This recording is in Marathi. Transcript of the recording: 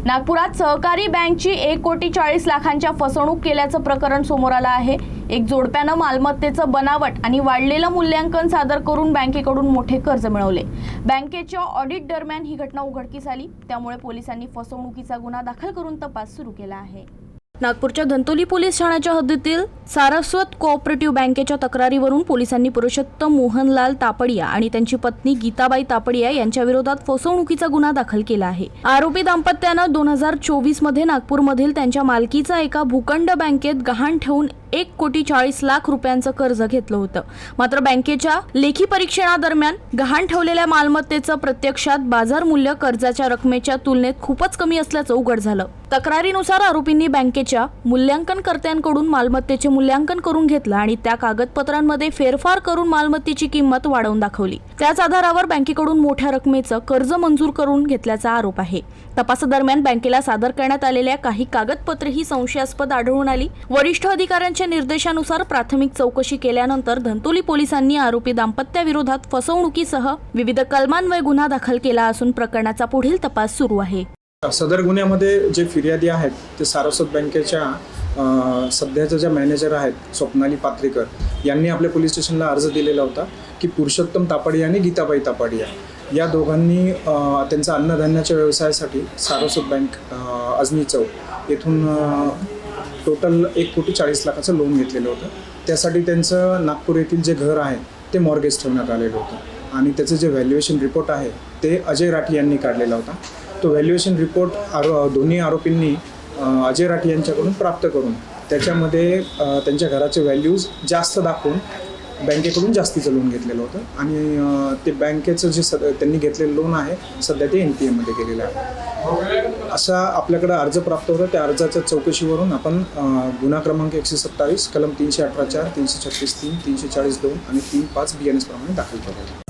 नागपुरात सहकारी बँकची 1,40,00,000च्या फसवणूक केल्याचं प्रकरण समोर आलं आहे। एक जोडप्यानं मालमत्तेचं बनावट आणि वाढलेलं मूल्यांकन सादर करून बँकेकडून मोठे कर्ज मिळवले। बँकेच्या ऑडिट दरम्यान ही घटना उघडकीस आली, त्यामुळे पोलिसांनी फसवणुकीचा गुन्हा दाखल करून तपास सुरू केला आहे। नागपूरच्या धंतोली पोलीस ठाण्याच्या हद्दीतील सारस्वत कोऑपरेटिव्ह बँकेच्या तक्रारीवरून पोलिसांनी पुरुषोत्तम मोहनलाल तापडिया आणि त्यांची पत्नी गीताबाई तापडिया यांच्या विरोधात फसवणुकीचा गुन्हा दाखल केला आहे। आरोपी दाम्पत्यानं 2024 मध्ये नागपूरमधील त्यांच्या मालकीचा एका भूखंड बँकेत गहाण ठेवून 1,40,00,000 रुपयांचं कर्ज घेतलं होतं। मात्र बँकेच्या लेखी परीक्षणादरम्यान गहाण ठेवलेल्या मालमत्तेचं प्रत्यक्षात बाजार मूल्य कर्जाच्या रकमेच्या तुलनेत खूपच कमी असल्याचं उघड झालं। तक्रारीनुसार आरोपींनी बँकेच्या मूल्यांकनकर्त्यांकडून मालमत्तेचे मूल्यांकन करून घेतलं आणि त्या कागदपत्रांमध्ये फेरफार करून मालमत्तेची किंमत वाढवून दाखवली। त्याच आधारावर बँकेकडून मोठ्या रकमेचं कर्ज मंजूर करून घेतल्याचा आरोप आहे। तपासादरम्यान बँकेला सादर करण्यात आलेल्या काही कागदपत्रेही संशयास्पद आढळून आली। वरिष्ठ अधिकाऱ्यांच्या निर्देशानुसार प्राथमिक चौकशी केल्यानंतर धंतोली पोलिसांनी आरोपी दाम्पत्याविरोधात फसवणुकीसह विविध कलमान्वये गुन्हा दाखल केला असून प्रकरणाचा पुढील तपास सुरू आहे। सदर गुन्ह्यामध्ये जे फिर्यादी आहेत ते सारस्वत बँकेच्या सध्याच्या ज्या मॅनेजर आहेत स्वप्नाली पात्रेकर यांनी आपल्या पोलीस स्टेशनला अर्ज दिलेला होता की पुरुषोत्तम तापडिया आणि गीताबाई तापडिया या दोघांनी त्यांचा अन्नधान्याच्या व्यवसायासाठी सारस्वत बँक अजनी चौक येथून टोटल 1,40,00,000चं लोन घेतलेलं होतं। त्यासाठी त्यांचं नागपूर येथील जे घर आहे ते मॉर्गेज ठेवण्यात आलेलं होतं आणि त्याचं जे व्हॅल्युएशन रिपोर्ट आहे ते अजय राठी यांनी काढलेला होता। तो व्हॅल्युएशन रिपोर्ट दोन्ही आरोपींनी अजय राठी यांच्याकडून प्राप्त करून त्याच्यामध्ये त्यांच्या घराचे व्हॅल्यूज जास्त दाखवून बँकेकडून जास्तीचं लोन घेतलेलं होतं आणि ते बँकेचं जे त्यांनी घेतलेलं लोन आहे सध्या ते NPA मध्ये गेलेलं आहे। असा आपल्याकडे अर्ज प्राप्त होता। त्या अर्जाच्या चौकशीवरून आपण गुन्हा क्रमांक 127 कलम 318(4), 336(3), 340(2) आणि 3.5 BNS प्रमाणे दाखल केलेला आहे।